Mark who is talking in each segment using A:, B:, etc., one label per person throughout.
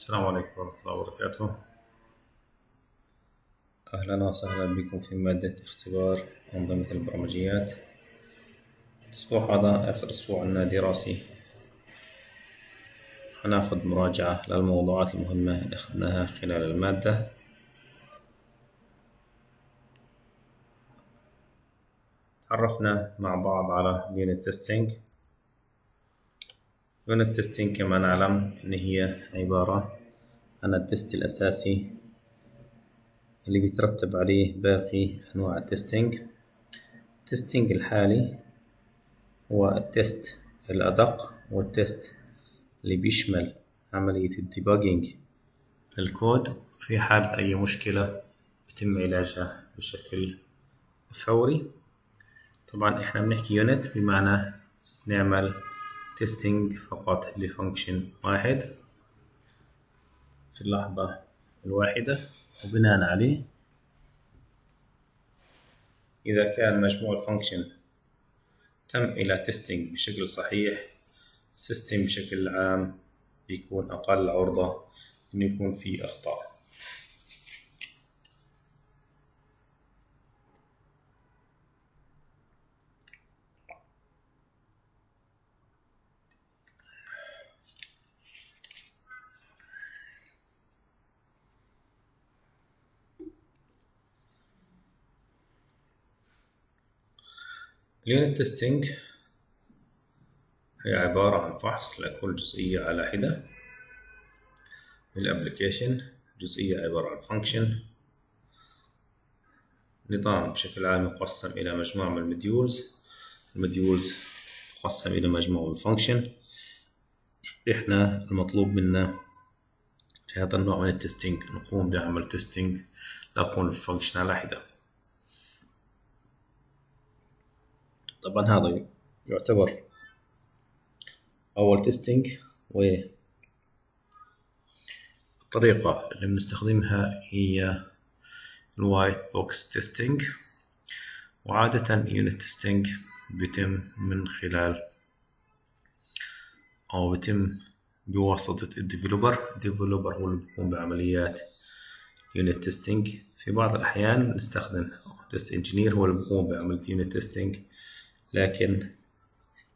A: السلام عليكم ورحمة الله وبركاته. أهلا وسهلا بكم في مادة اختبار انظمة البرمجيات. الأسبوع هذا آخر أسبوع لنا دراسي، هناخد مراجعة للموضوعات المهمة اللي أخذناها خلال المادة. تعرفنا مع بعض على Unit Testing. Unit Testing كما نعلم إن هي عبارة عن التست الأساسي اللي بيترتب عليه باقي أنواع التستنج. التستنج الحالي هو التست الأدق والتست اللي بيشمل عملية الديباجينج للكود في حال أي مشكلة يتم علاجها بشكل فوري. طبعا احنا بنحكي يونت بمعنى نعمل تيستينج فقط لفانكشن واحد في اللحظة الواحدة، وبناء عليه إذا كان مجموع الفانكشن تم إلى تيستينج بشكل صحيح، السيستم بشكل عام بيكون أقل عرضة إنه يكون فيه أخطاء. اليونت تيستينج هي عبارة عن فحص لكل جزئية على حدة من الابليكيشن. جزئية عبارة عن فانكشن، نظام بشكل عام يقسم إلى مجموعة من المديولز تقسم إلى مجموعة من الفانكشن. إحنا المطلوب منا في هذا النوع من التستنج نقوم بعمل تستنج لكل فانكشن على حدة. طبعا هذا يعتبر أول تستنج، والطريقة اللي بنستخدمها هي الوايت بوكس تيستينج. وعادة يونت تيستينج بيتم من خلال أو بيتم بواسطة الديفلوبر هو اللي بيقوم بعمليات يونت تيستينج. في بعض الأحيان بنستخدم تيست انجينير هو اللي بيقوم بعملية يونت تيستينج، لكن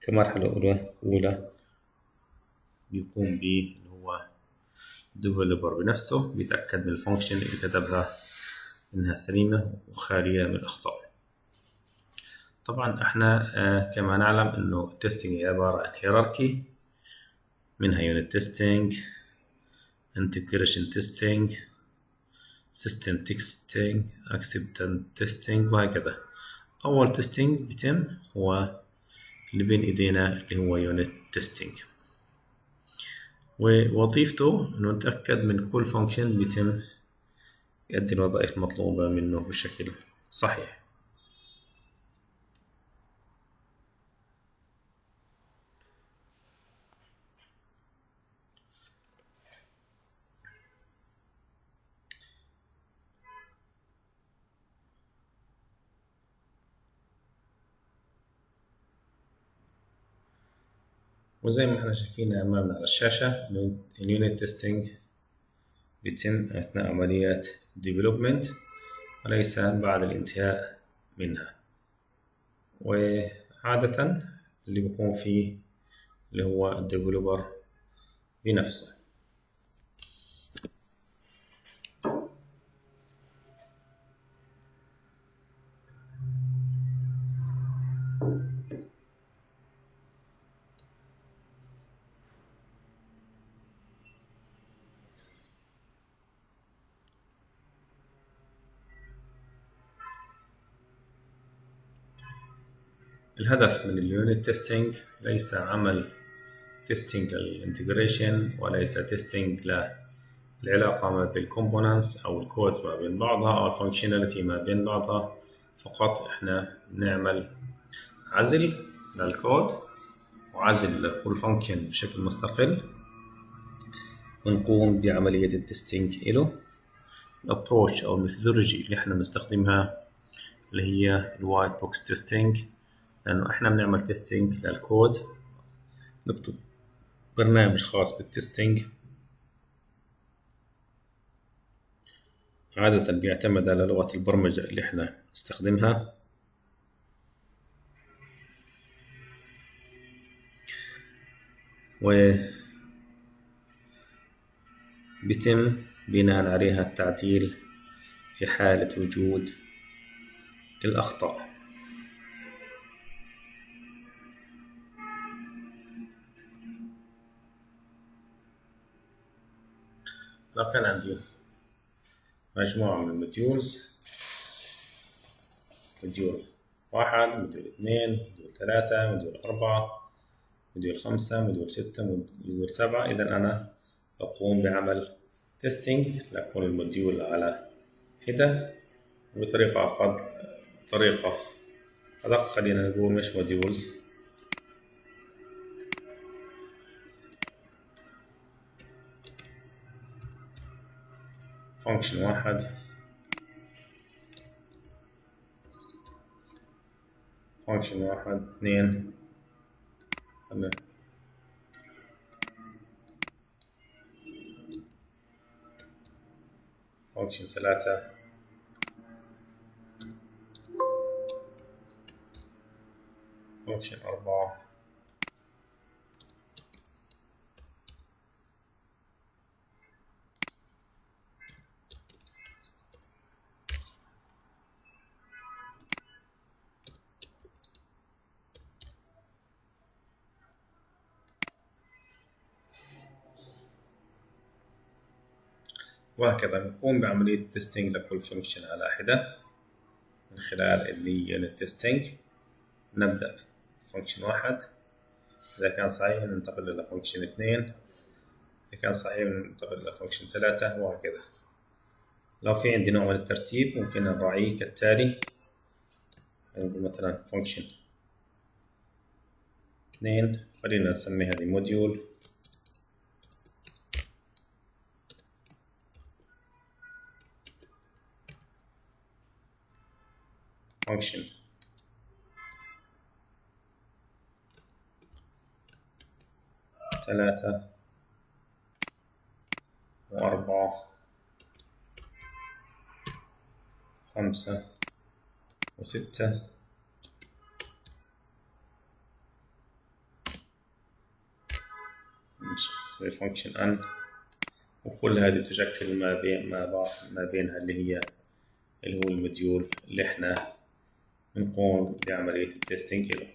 A: كمرحلة أولى بيقوم به اللي هو ديفلوبر بنفسه، بيتأكد من الفانكشن اللي كتبها إنها سليمة وخالية من الأخطاء. طبعا احنا كما نعلم انه التستنج عبارة عن هيراركي، منها يونت تيستنج، انتجريشن تيستنج، سيستم تيستنج، اكسبتنس تيستنج، وهكذا. اول تيستنج بيتم هو اللي بين ايدينا اللي هو يونت تيستنج، ووظيفته انه نتأكد من كل فانكشن بيتم يؤدي الوظائف المطلوبة منه بشكل صحيح. وزي ما احنا شايفين أمامنا على الشاشة، اليونت تيستينج بيتم أثناء عمليات development وليس بعد الانتهاء منها. وعادة اللي بيقوم فيه اللي هو الديفلوبر بنفسه. الهدف من اليونت تيستينج ليس عمل تيستينج للانتجريشن، وليس تيستينج للعلاقة ما بين الكومبوننتس أو الكودز ما بين بعضها أو الفانكشناليتي ما بين بعضها. فقط إحنا نعمل عزل للكود وعزل لكل فانكشن بشكل مستقل، ونقوم بعملية التستنج له. الابروش أو الميثودولوجي اللي احنا بنستخدمها اللي هي الوايت بوكس تيستينج، لأنه احنا بنعمل تيستينج للكود، نكتب برنامج خاص بالتستنج عادة بيعتمد على لغة البرمجة اللي احنا نستخدمها، وبيتم بناء عليها التعديل في حالة وجود الأخطاء. لو كان عندي مجموعة من الموديولز، موديول 1، موديول 2، موديول 3، موديول 4، موديول 5، موديول 6، موديول 7، إذا أنا أقوم بعمل تيستينج لكل الموديول على حدة بطريقة أدق. خلينا نقول مش موديولز، فانكشن 1، فانكشن 1، 2، فانكشن 3، فانكشن 4، وهكذا. نقوم بعملية تيستينج لكل فانكشن على حدة من خلال اليونت تيستينج. نبدأ في فانكشن 1، إذا كان صحيح ننتقل إلى فانكشن 2، إذا كان صحيح ننتقل إلى فانكشن 3، وهكذا. لو في عندي نوع من الترتيب ممكن نراعيه كالتالي. نقول مثلا فانكشن 2، خلينا نسمي هذه موديول، فانكشن 3 و4 5 و6 نسمي فانكشن ان، وكل هذه تشكل ما بينها اللي هو الموديول اللي احنا بنقوم بعملية التستنج له.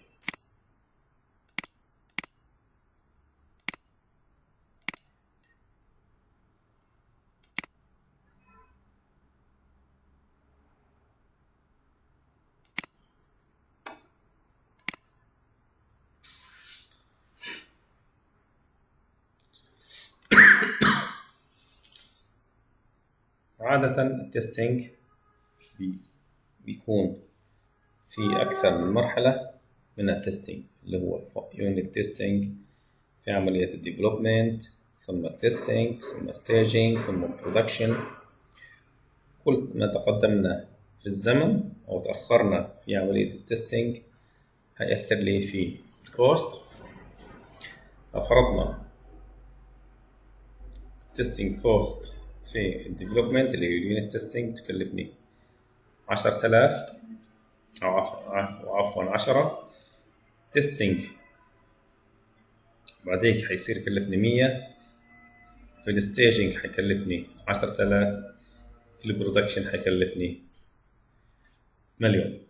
A: عادة التستنج بيكون في أكثر من مرحلة من التستنج، اللي هو يونت تيستينج في عملية الديفلوبمنت، ثم التستنج، ثم staging، ثم برودكشن. كل ما تقدمنا في الزمن أو تأخرنا في عملية التستنج هيأثر لي في الكوست. لو فرضنا تستنج كوست في الديفلوبمنت اللي هي اليونت تيستينج تكلفني 10,000 أو عفوا 10 تيستينج، بعديك حيصير يكلفني 100، في الستيجنج حيكلفني 10,000، في البرودكشن حيكلفني 1,000,000.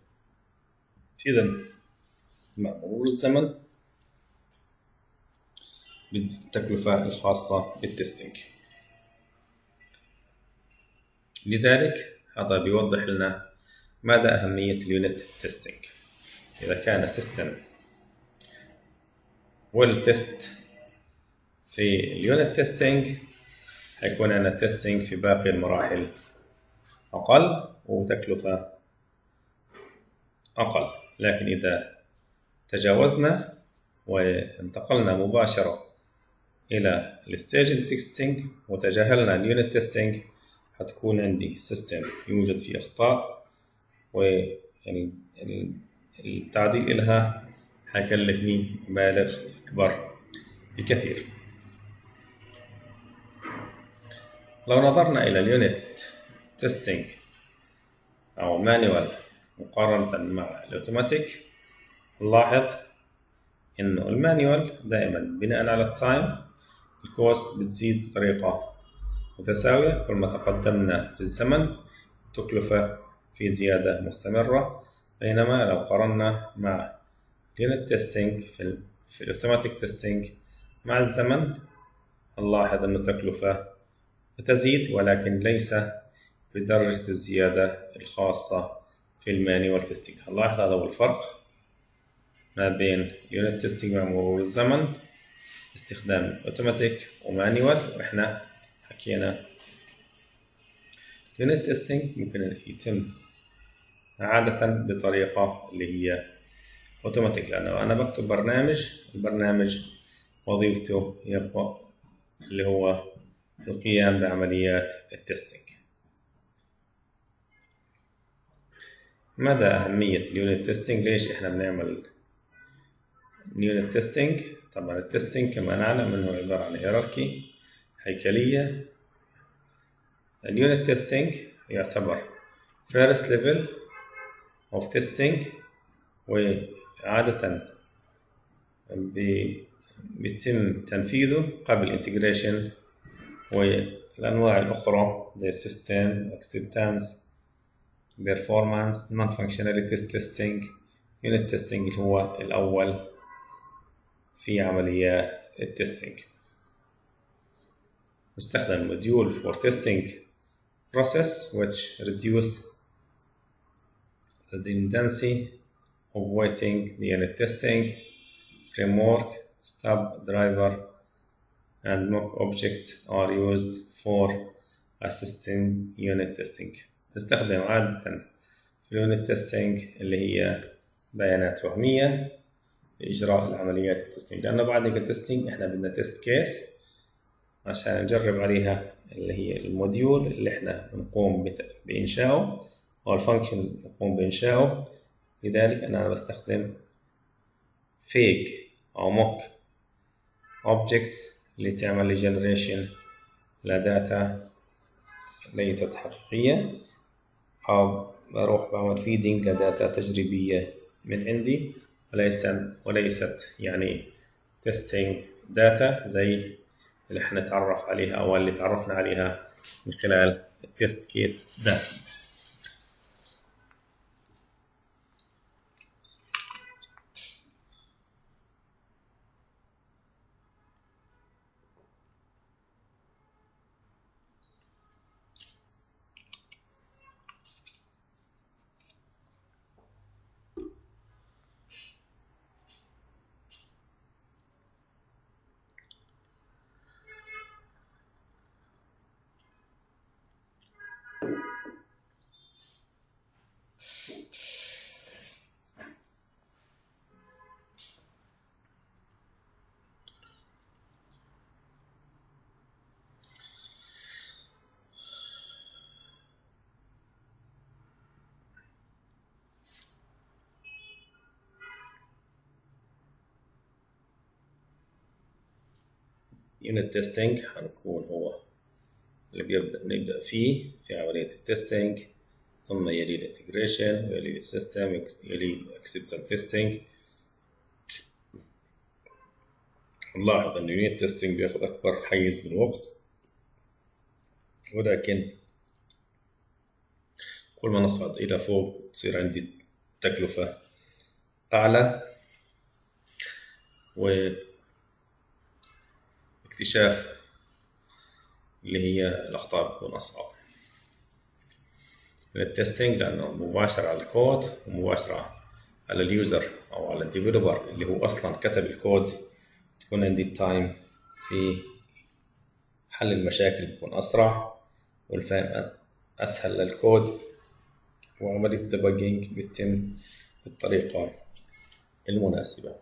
A: إذا مع مرور الزمن بتزيد التكلفة الخاصة بالتستينج. لذلك هذا بيوضح لنا مدى أهمية اليونت تيستينج. إذا كان السيستم والتست في اليونت تيستينج هيكون عندنا التستينج في باقي المراحل أقل وتكلفة أقل. لكن إذا تجاوزنا وانتقلنا مباشرة إلى الستيج تيستينج وتجاهلنا اليونت تيستينج هتكون عندي سيستم يوجد فيه أخطاء، ويعني التعديل إلها هيكلفني مبالغ أكبر بكثير. لو نظرنا إلى اليونت تيستينج أو مانيوال مقارنة مع الأوتوماتيك، نلاحظ إنه المانيوال دائما بناء على التايم الكوست بتزيد بطريقة متساوية، كل ما تقدمنا في الزمن التكلفة في زيادة مستمرة. بينما لو قارنا مع اليونت تيستينج في الأوتوماتيك تيستينج مع الزمن نلاحظ أن التكلفة بتزيد، ولكن ليس بدرجة الزيادة الخاصة في المانيوال تيستينج. نلاحظ هذا هو الفرق ما بين يونت تيستينج مع مرور الزمن، استخدام اوتوماتيك ومانيوال. واحنا حكينا يونت تيستينج ممكن يتم عادة بطريقة اللي هي اوتوماتيك، لأنه أنا بكتب البرنامج وظيفته يبقى اللي هو القيام بعمليات التستينج. مدى أهمية اليونت تيستينج؟ ليش إحنا بنعمل اليونت تيستينج؟ طبعا التيستينج كما نعلم أنه عبارة عن هيراركي، هيكلية. اليونت تيستينج يعتبر first level of testing، وعادة بيتم تنفيذه قبل integration والأنواع الأخرى زي system acceptance performance non-functionality testing. unit testing اللي هو الأول في عمليات التستينج. نستخدم module for testing process which reduce the dependency of waiting the unit testing framework. stub driver and mock object are used for assisting unit testing. نستخدم عادة في unit testing اللي هي بيانات وهمية لإجراء العمليات التستينج، لأنه بعد التستينج إحنا بدنا تيست كيس عشان نجرب عليها اللي هي الموديول اللي إحنا بنقوم بإنشائه أو الفانكشن بنقوم بإنشائه. لذلك أنا بستخدم fake أو mock objects اللي تعمل لي generation لداتا ليست حقيقية، أو بروح بعمل feeding لداتا تجريبية من عندي وليست يعني testing data زي اللي احنا نتعرف عليها أو اللي تعرفنا عليها من خلال التست كيس data. unit testing هنكون هو اللي نبدأ فيه في عملية التستينج، ثم يلي الانتجريشن ويلي السيستم يلي الاكسبتنس تيستينج. نلاحظ أن اليونت تيستينج بياخد أكبر حيز من الوقت، ولكن كل ما نصعد إلى فوق تصير عندي تكلفة أعلى واكتشاف اللي هي الأخطاء بتكون أصعب من التستينج، لأنه مباشرة على الكود ومباشرة على اليوزر أو على الديفلوبر اللي هو أصلا كتب الكود. تكون عندي التايم في حل المشاكل بيكون أسرع والفهم أسهل للكود، وعملية الديباجينج بتتم بالطريقة المناسبة.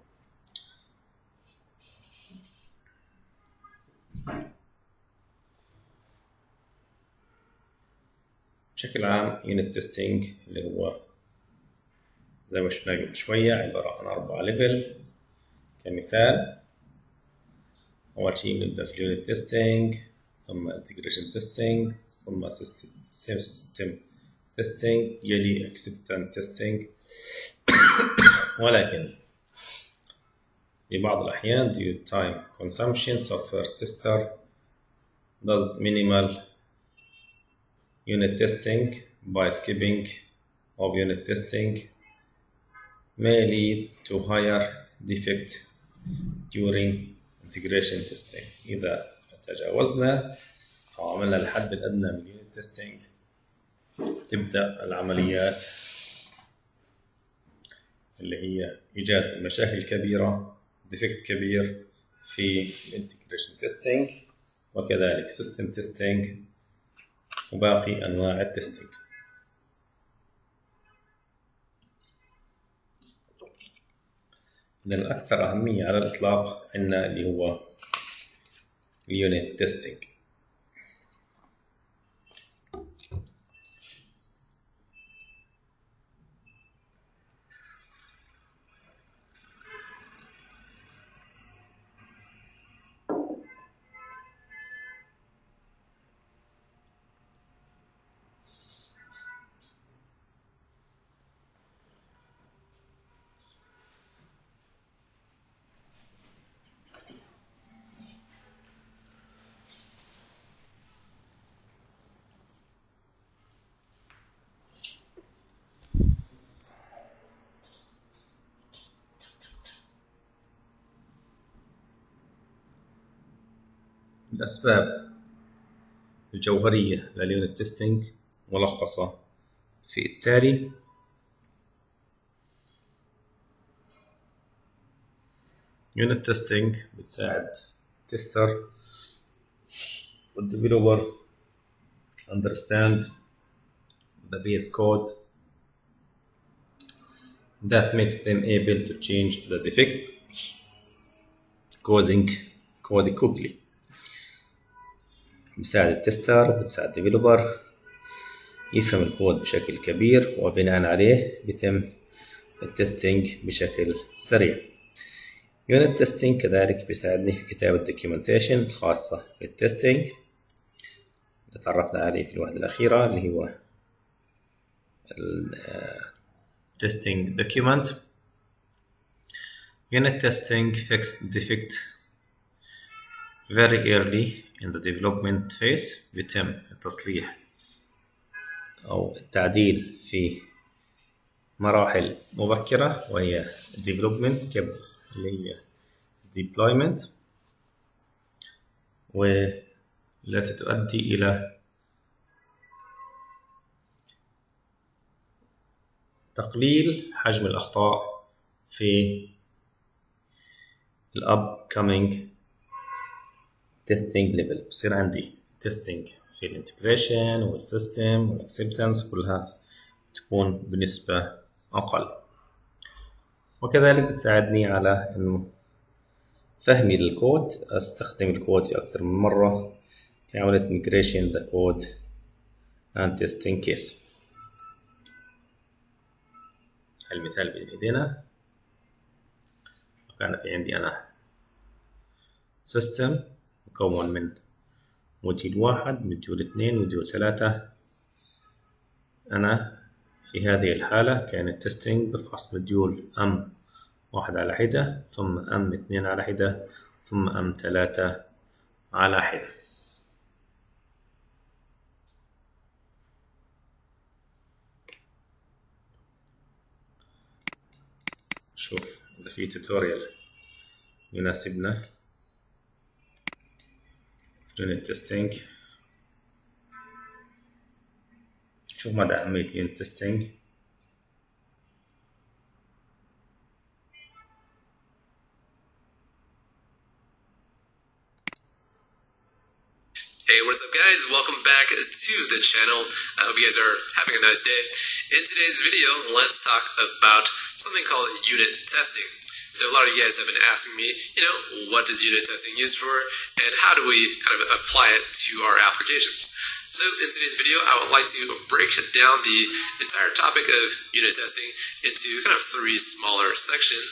A: بشكل عام يونت تيستينج اللي هو زي ما شفنا قبل شوية عبارة عن 4 ليفل. كمثال أول شيء نبدأ في اليونت تيستينج، ثم integration testing، ثم system testing، يلي acceptance testing. ولكن في بعض الأحيان due to time consumption software tester does minimal unit testing. By skipping of unit testing may lead to higher defect during integration testing. إذا تجاوزنا أو عملنا الحد الأدنى من unit testing تبدأ العمليات اللي هي إيجاد مشاكل كبيرة، defect كبير في integration testing، وكذلك system testing وباقي أنواع التستنج. إذن الأكثر أهمية على الإطلاق عندنا اللي هو اليونت تيستنج. الأسباب الجوهرية لليونت تيستنج ملخصة في التالي. يونت تيستنج بتساعد تيستر والديفلوبر understand the base code that makes them able to change the defect causing code quickly. بتساعد التستر وبتساعد الديفلوبر يفهم الكود بشكل كبير وبناء عليه بيتم التستنج بشكل سريع. يونت تيستنج كذلك بيساعدني في كتابة الدوكيومنتيشن الخاصة في التستنج اللي تعرفنا عليه في الوحدة الأخيرة اللي هو testing document. Unit testing fixed defect very early in the development phase. بيتم التصليح أو التعديل في مراحل مبكرة وهي development اللي هي deployment، والتي تؤدي إلى تقليل حجم الأخطاء في upcoming testing level. بصير عندي testing في الانتجريشن والسيستم والacceptance كلها تكون بنسبة أقل. وكذلك بتساعدني على إنه فهمي للكود، أستخدم الكود في أكثر من مرة في عملية migration the code and testing case. المثال بين ايدينا، كان في عندي أنا سيستم مكون من موديول 1 موديول 2 موديول 3. أنا في هذه الحالة كان التستنج بفحص موديول M1 على حدة، ثم M2 على حدة، ثم M3 على حدة. شوف إذا في توتوريال يناسبنا في يونت تيستنج. شوف مدى أهمية يونت تيستنج.
B: Hey, what's up guys? Welcome back to the channel. I hope you guys are having a nice day. In today's video, let's talk about something called unit testing. So a lot of you guys have been asking me, what does unit testing used for and how do we kind of apply it to our applications? So in today's video, I would like to break down the entire topic of unit testing into kind of 3 smaller sections.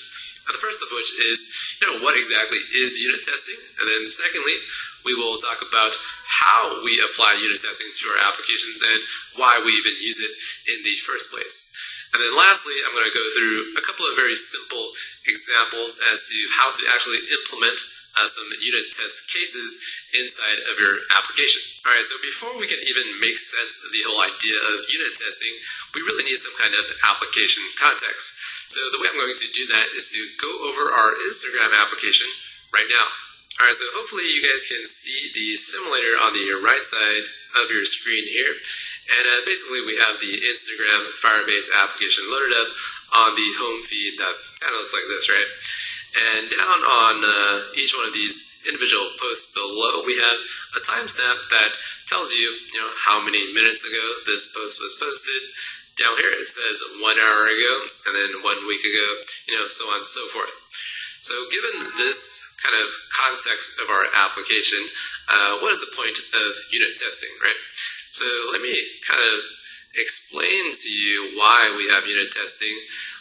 B: The first of which is, what exactly is unit testing? And then secondly, we will talk about how we apply unit testing to our applications and why we even use it in the first place. And then lastly, I'm going to go through a couple of very simple examples as to how to actually implement some unit test cases inside of your application. Alright, so before we can even make sense of the whole idea of unit testing, we really need some kind of application context. So the way I'm going to do that is to go over our Instagram application right now. Alright, so hopefully you guys can see the simulator on the right side of your screen here. And basically we have the Instagram Firebase application loaded up on the home feed that kind of looks like this, right? And down on each one of these individual posts below, we have a timestamp that tells you, how many minutes ago this post was posted. Down here it says 1 hour ago, and then 1 week ago, so on and so forth. So given this kind of context of our application, what is the point of unit testing, right? So let me kind of explain to you why we have unit testing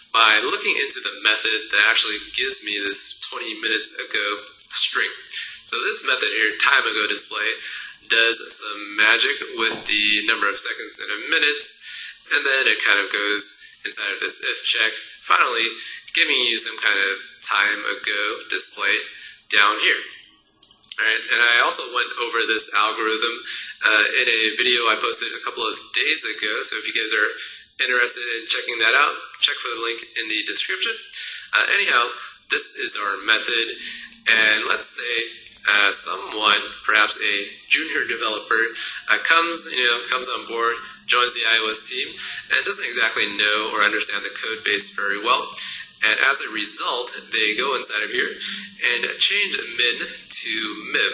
B: by looking into the method that actually gives me this 20 minutes ago string. So this method here, time ago display, does some magic with the number of seconds in a minute, and then it kind of goes inside of this if check, finally giving you some kind of time ago display down here. Alright, and I also went over this algorithm in a video I posted a couple of days ago, so if you guys are interested in checking that out, check for the link in the description. Anyhow, this is our method, and let's say someone, perhaps a junior developer, comes on board, joins the iOS team, and doesn't exactly know or understand the code base very well. And as a result, they go inside of here and change min to mim.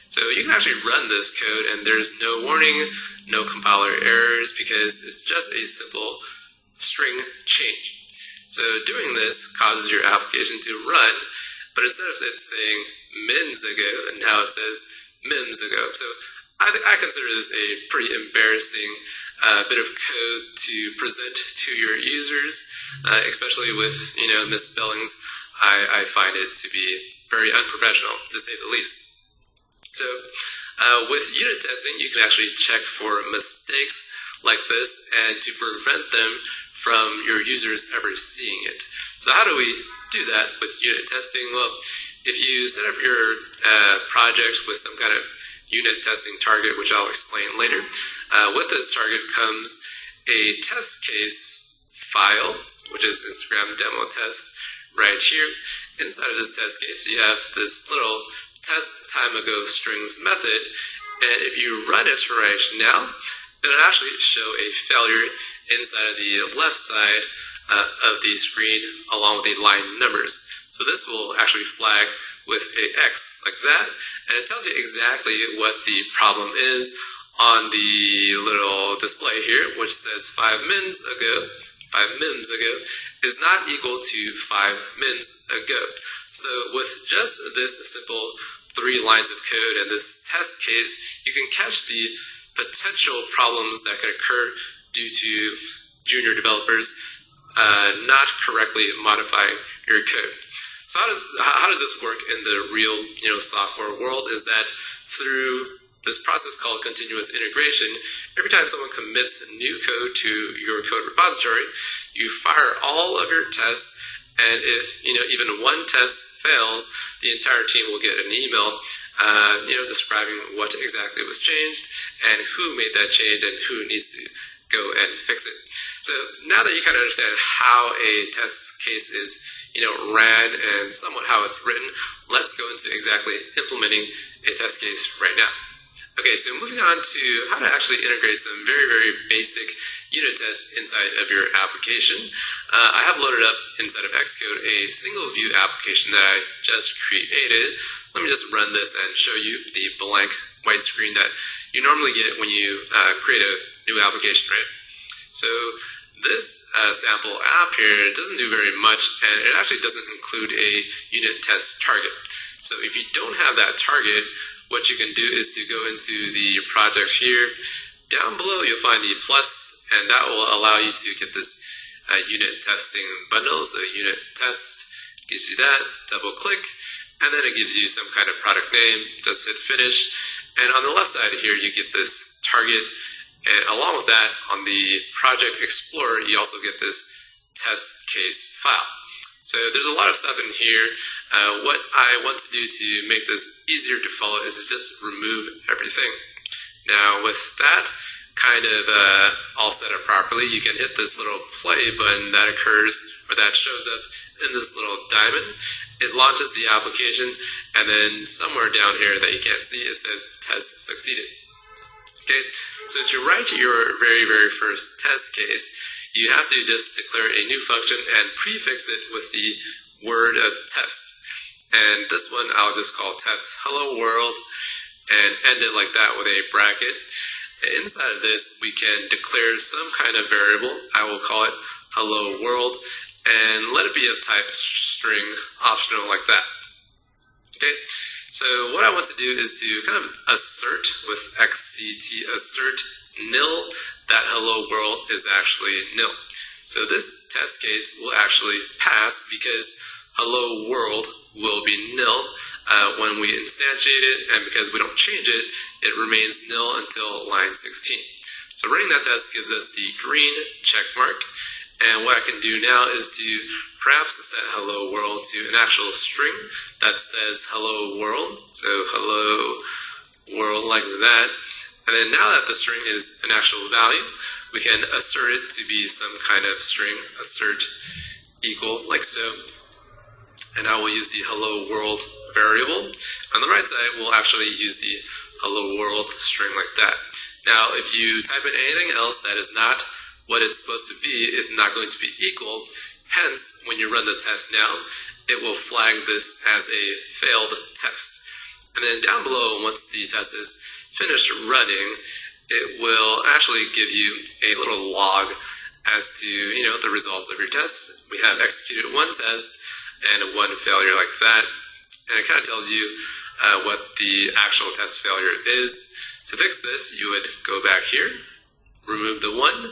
B: So you can actually run this code and there's no warning, no compiler errors, because it's just a simple string change. So doing this causes your application to run, but instead of it saying mins ago, now it says mims ago. So I consider this a pretty embarrassing bit of code to present to your users, especially with misspellings. I find it to be very unprofessional, to say the least. So with unit testing, you can actually check for mistakes like this and to prevent them from your users ever seeing it. So how do we do that with unit testing? Well, if you set up your project with some kind of unit testing target, which I'll explain later, with this target comes a test case file, which is Instagram demo test right here. Inside of this test case, you have this little test time ago strings method, and if you run it right now, then it'll actually show a failure inside of the left side of the screen along with the line numbers. So this will actually flag with a X like that, and it tells you exactly what the problem is on the little display here, which says 5 mims ago is not equal to 5 mins ago. So with just this simple 3 lines of code and this test case, you can catch the potential problems that can occur due to junior developers not correctly modifying your code. So how does this work in the real software world is that through this process called continuous integration, every time someone commits new code to your code repository, you fire all of your tests, and if even one test fails, the entire team will get an email describing what exactly was changed and who made that change and who needs to go and fix it. So now that you kind of understand how a test case is ran and somewhat how it's written, let's go into exactly implementing a test case right now. Okay, so moving on to how to actually integrate some very, very basic unit tests inside of your application. I have loaded up inside of Xcode a single view application that I just created. Let me just run this and show you the blank white screen that you normally get when you create a new application, right? So this sample app here doesn't do very much, and it actually doesn't include a unit test target. So if you don't have that target, what you can do is to go into the project here. Down below you'll find the plus, and that will allow you to get this unit testing bundle. So unit test gives you that, double click, and then it gives you some kind of product name. Just hit finish, and on the left side here you get this target, and along with that on the Project Explorer you also get this test case file. So there's a lot of stuff in here. What I want to do to make this easier to follow is to just remove everything. Now with that kind of all set up properly, you can hit this little play button that occurs, or that shows up in this little diamond. It launches the application, and then somewhere down here that you can't see, it says test succeeded. Okay, so to write your very first test case, you have to just declare a new function and prefix it with the word of test. And this one I'll just call test hello world and end it like that with a bracket. And inside of this we can declare some kind of variable. I will call it hello world and let it be of type string, optional like that. Okay, so what I want to do is to kind of assert with XCT, assert nil, that hello world is actually nil. So this test case will actually pass because hello world will be nil when we instantiate it, and because we don't change it, it remains nil until line 16. So running that test gives us the green check mark, and what I can do now is to perhaps set hello world to an actual string that says hello world. So hello world like that. And then now that the string is an actual value, we can assert it to be some kind of string, assert equal, like so. And now we'll use the hello world variable. On the right side, we'll actually use the hello world string like that. Now, if you type in anything else that is not what it's supposed to be, it's not going to be equal. Hence, when you run the test now, it will flag this as a failed test. And then down below, once the test is finished running, it will actually give you a little log as to, the results of your tests. We have executed one test and one failure like that, and it kind of tells you what the actual test failure is. To fix this, you would go back here, remove the one,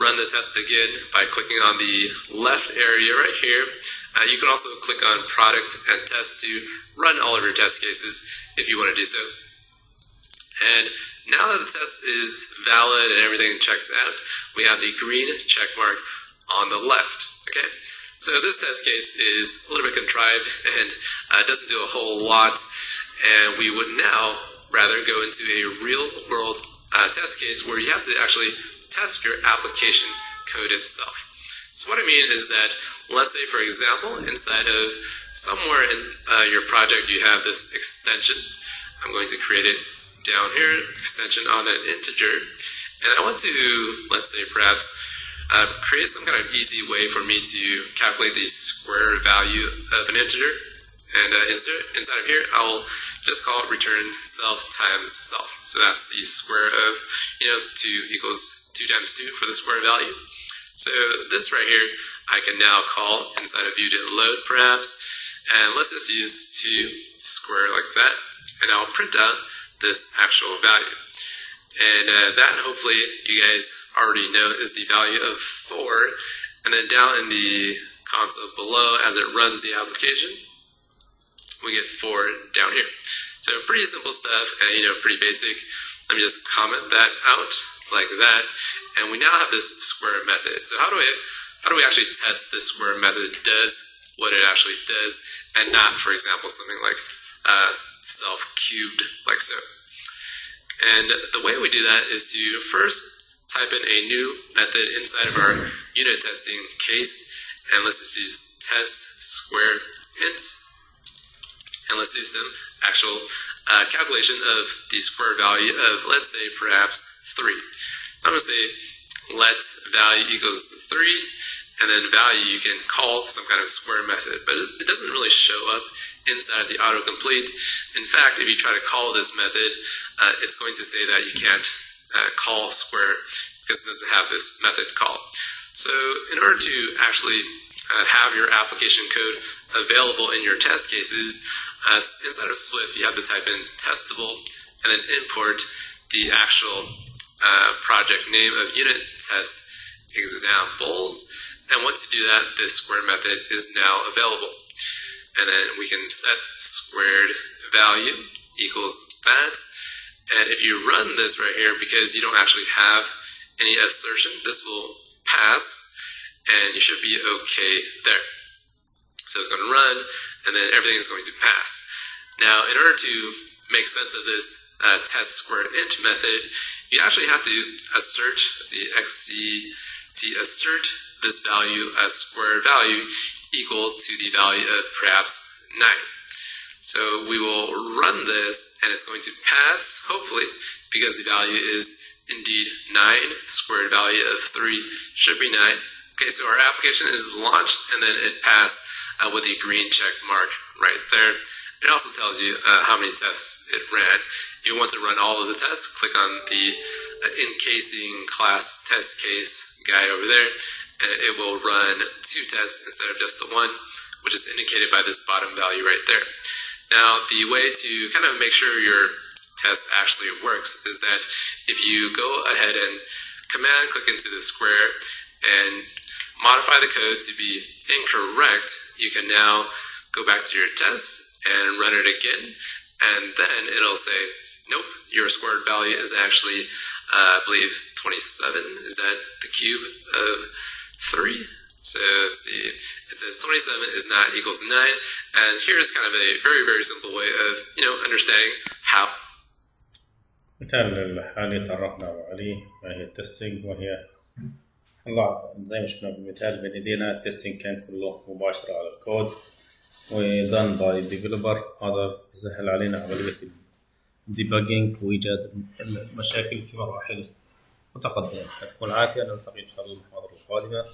B: run the test again by clicking on the left area right here. You can also click on product and test to run all of your test cases if you want to do so. And now that the test is valid and everything checks out, we have the green check mark on the left. Okay, so this test case is a little bit contrived and doesn't do a whole lot, and we would now rather go into a real world test case where you have to actually test your application code itself. So what I mean is that, let's say for example, inside of somewhere in your project you have this extension. I'm going to create it down here, extension on an integer, and I want to, let's say perhaps, create some kind of easy way for me to calculate the square value of an integer. And inside of here, I'll just call it return self times self. So that's the square of, 2 equals 2 times 2 for the square value. So this right here, I can now call inside of view.load perhaps, and let's just use 2 square like that, and I'll print out this actual value. And that hopefully you guys already know is the value of 4, and then down in the console below as it runs the application, we get 4 down here. So pretty simple stuff and pretty basic. Let me just comment that out like that, and we now have this square method. So how do we actually test this square method does what it actually does, and not, for example, something like self-cubed like so. And the way we do that is to first type in a new method inside of our unit testing case, and let's just use test square int, and let's do some actual calculation of the square value of, let's say, perhaps 3. I'm going to say let value equals 3, and then value you can call some kind of square method, but it doesn't really show up inside the autocomplete. In fact, if you try to call this method, it's going to say that you can't call square because it doesn't have this method call. So in order to actually have your application code available in your test cases, inside of Swift you have to type in testable and then import the actual project name of unit test examples, and once you do that, this square method is now available. and then we can set squared value equals that. And if you run this right here, because you don't actually have any assertion, this will pass, and you should be okay there. So it's going to run, and then everything is going to pass. Now, in order to make sense of this test squared int method, you actually have to assert, let's see, xct assert this value as square value equal to the value of perhaps 9. So we will run this, and it's going to pass, hopefully, because the value is indeed 9. Squared value of 3 should be 9. Okay, so our application is launched, and then it passed with the green check mark right there. It also tells you how many tests it ran. If you want to run all of the tests, click on the encasing class test case guy over there, and it will run 2 tests instead of just the 1, which is indicated by this bottom value right there. Now, the way to kind of make sure your test actually works is that if you go ahead and command click into the square and modify the code to be incorrect, you can now go back to your test and run it again, and then it'll say, nope, your squared value is actually, I believe, 27. Is that the cube of 3? So let's see, it says 27 is not equals 9, and here's kind of a very, very simple way of, understanding how.
A: المثال الحالي تعرفنا عليه ما هي التستنج، وهي زي ما شفنا في المثال بين ايدينا التستنج كان كله مباشرة على الكود ودان باي ديفلوبر. هذا يسهل علينا عملية الديباجينج وإيجاد المشاكل في مراحل متقدمة. تكون عافية، نلتقي إن شاء الله في المحاضرة القادمة.